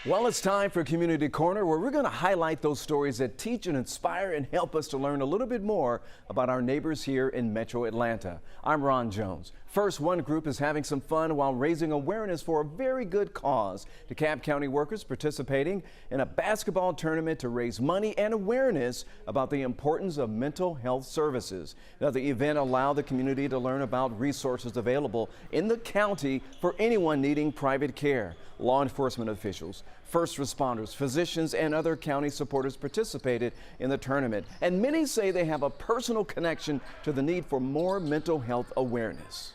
Well, it's time for Community Corner, where we're going to highlight those stories that teach and inspire and help us to learn a little bit more about our neighbors here in Metro Atlanta. I'm Ron Jones. First, one group is having some fun while raising awareness for a very good cause. DeKalb County workers participating in a basketball tournament to raise money and awareness about the importance of mental health services. Now, the event allowed the community to learn about resources available in the county for anyone needing private care. Law enforcement officials, first responders, physicians, and other county supporters participated in the tournament. And many say they have a personal connection to the need for more mental health awareness.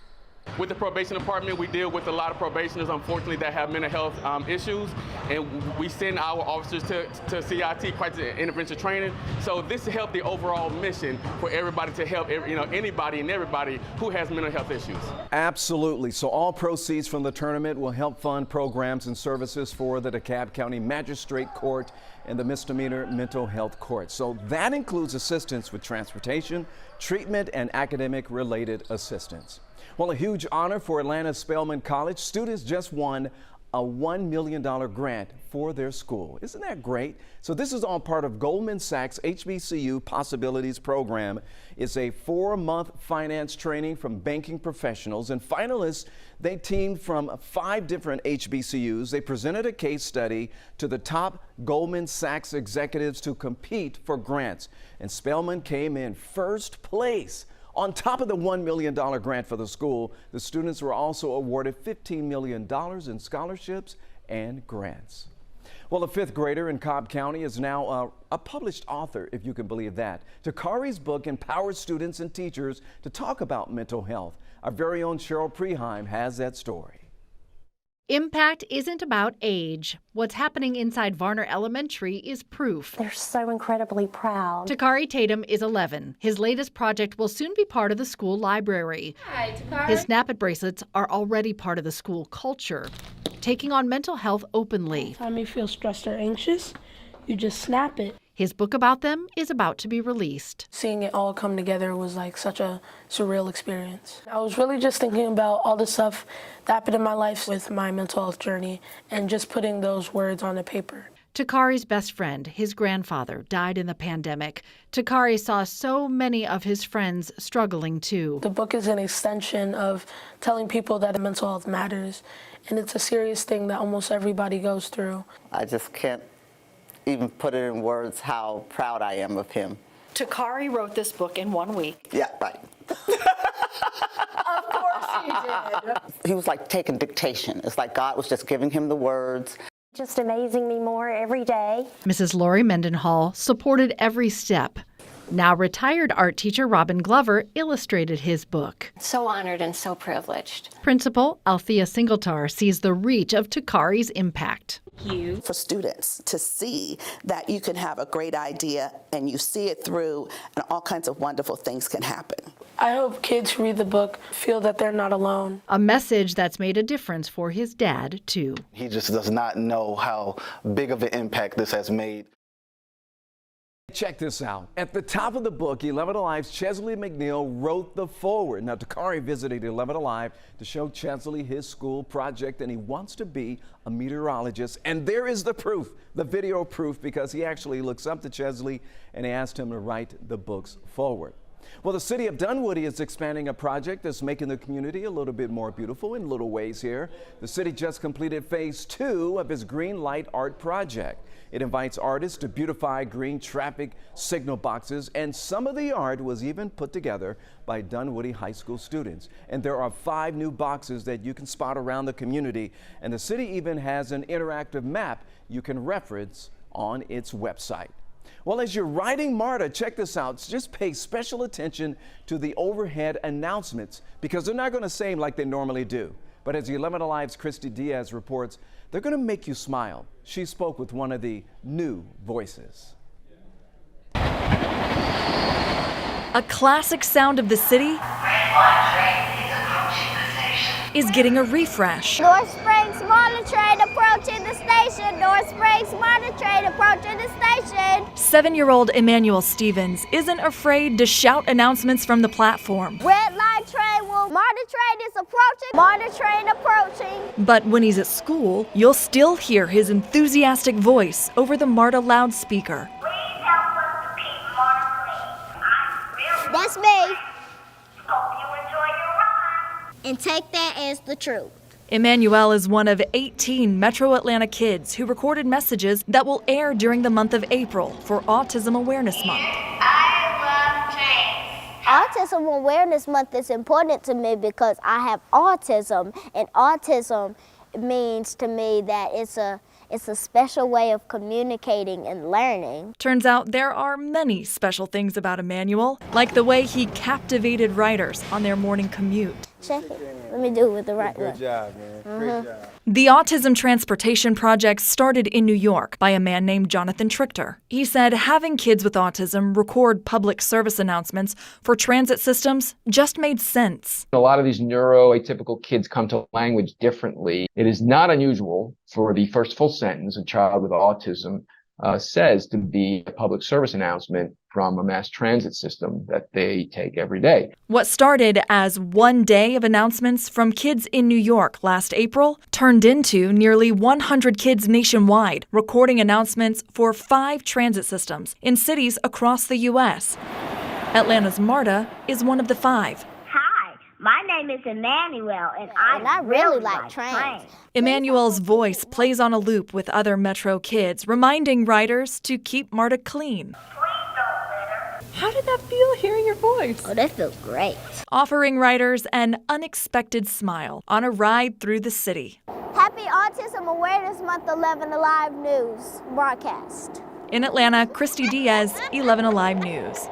With the probation department, we deal with a lot of probationers, unfortunately, that have mental health issues, and we send our officers to CIT, crisis intervention training. So this helps the overall mission for everybody to help anybody and everybody who has mental health issues. Absolutely. So all proceeds from the tournament will help fund programs and services for the DeKalb County Magistrate Court and the Misdemeanor Mental Health Court. So that includes assistance with transportation, treatment, and academic-related assistance. Well, a huge honor for Atlanta's Spelman College. Students just won a $1 million grant for their school. Isn't that great? So this is all part of Goldman Sachs HBCU Possibilities Program. It's a 4-month finance training from banking professionals, and finalists, they teamed from 5 different HBCUs. They presented a case study to the top Goldman Sachs executives to compete for grants, and Spelman came in first place. On top of the $1 million grant for the school, the students were also awarded $15 million in scholarships and grants. Well, a 5th grader in Cobb County is now a published author, if you can believe that. Takari's book empowers students and teachers to talk about mental health. Our very own Cheryl Preheim has that story. Impact isn't about age. What's happening inside Varner Elementary is proof. They're so incredibly proud. Takari Tatum is 11. His latest project will soon be part of the school library. Hi, Takari. His Snap It bracelets are already part of the school culture, taking on mental health openly. Anytime you feel stressed or anxious, you just snap it. His book about them is about to be released. Seeing it all come together was like such a surreal experience. I was really just thinking about all the stuff that happened in my life with my mental health journey and just putting those words on the paper. Takari's best friend, his grandfather, died in the pandemic. Takari saw so many of his friends struggling too. The book is an extension of telling people that mental health matters, and it's a serious thing that almost everybody goes through. I just can't even put it in words how proud I am of him. Takari wrote this book in 1 week. Yeah, right. Of course he did. He was like taking dictation. It's like God was just giving him the words. Just amazing me more every day. Mrs. Lori Mendenhall supported every step. Now retired art teacher Robin Glover illustrated his book. So honored and so privileged. Principal Althea Singletar sees the reach of Takari's impact. For students to see that you can have a great idea and you see it through and all kinds of wonderful things can happen. I hope kids who read the book feel that they're not alone. A message that's made a difference for his dad, too. He just does not know how big of an impact this has made. Check this out. At the top of the book, 11 Alive's Chesley McNeil wrote the foreword. Now, Takari visited 11 Alive to show Chesley his school project, and he wants to be a meteorologist. And there is the proof, the video proof, because he actually looks up to Chesley and he asked him to write the book's foreword. Well, the city of Dunwoody is expanding a project that's making the community a little bit more beautiful in little ways here. The city just completed phase 2 of its Green Light Art project. It invites artists to beautify green traffic signal boxes, and some of the art was even put together by Dunwoody High School students. And there are 5 new boxes that you can spot around the community, and the city even has an interactive map you can reference on its website. Well, as you're riding MARTA, check this out. Just pay special attention to the overhead announcements because they're not going to say like they normally do. But as 11 Alive's Christy Diaz reports, they're going to make you smile. She spoke with one of the new voices. A classic sound of the city is getting a refresh. North Springs MARTA train approaching the station. North Springs MARTA train approaching the station. 7-year-old Emmanuel Stevens isn't afraid to shout announcements from the platform. Red line train will MARTA train is approaching. MARTA train approaching. But when he's at school, you'll still hear his enthusiastic voice over the MARTA loudspeaker. Please help us to keep MARTA clean. That's me. Hope you enjoy your ride. And take that as the truth. Emmanuel is one of 18 Metro Atlanta kids who recorded messages that will air during the month of April for Autism Awareness Month. Autism Awareness Month is important to me because I have autism, and autism means to me that it's a special way of communicating and learning. Turns out there are many special things about Emmanuel, like the way he captivated riders on their morning commute. Check it. Let me do it with the right one. Good job, man. Great job. The Autism Transportation Project started in New York by a man named Jonathan Trichter. He said having kids with autism record public service announcements for transit systems just made sense. A lot of these neuroatypical kids come to language differently. It is not unusual for the first full sentence a child with autism says to be a public service announcement from a mass transit system that they take every day. What started as one day of announcements from kids in New York last April turned into nearly 100 kids nationwide recording announcements for 5 transit systems in cities across the U.S. Atlanta's MARTA is one of the 5. My name is Emmanuel, and I really like trains. Emmanuel's voice plays on a loop with other Metro kids, reminding riders to keep MARTA clean. How did that feel, hearing your voice? Oh, that feels great. Offering riders an unexpected smile on a ride through the city. Happy Autism Awareness Month 11 Alive News broadcast. In Atlanta, Christy Diaz, 11 Alive News.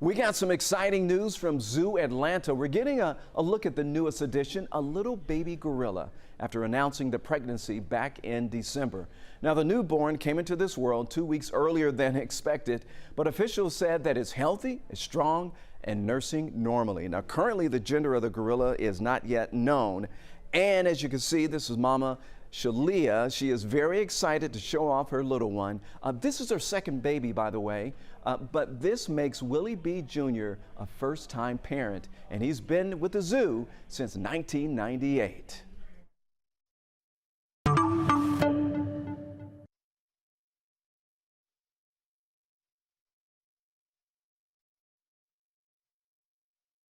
We got some exciting news from Zoo Atlanta. We're getting a look at the newest addition, a little baby gorilla, after announcing the pregnancy back in December. Now, the newborn came into this world 2 weeks earlier than expected, but officials said that it's healthy, it's strong, and nursing normally. Now, currently, the gender of the gorilla is not yet known. And as you can see, this is Mama Shalia. She is very excited to show off her little one. This is her second baby, by the way, but this makes Willie B. Jr. a first-time parent, and he's been with the zoo since 1998.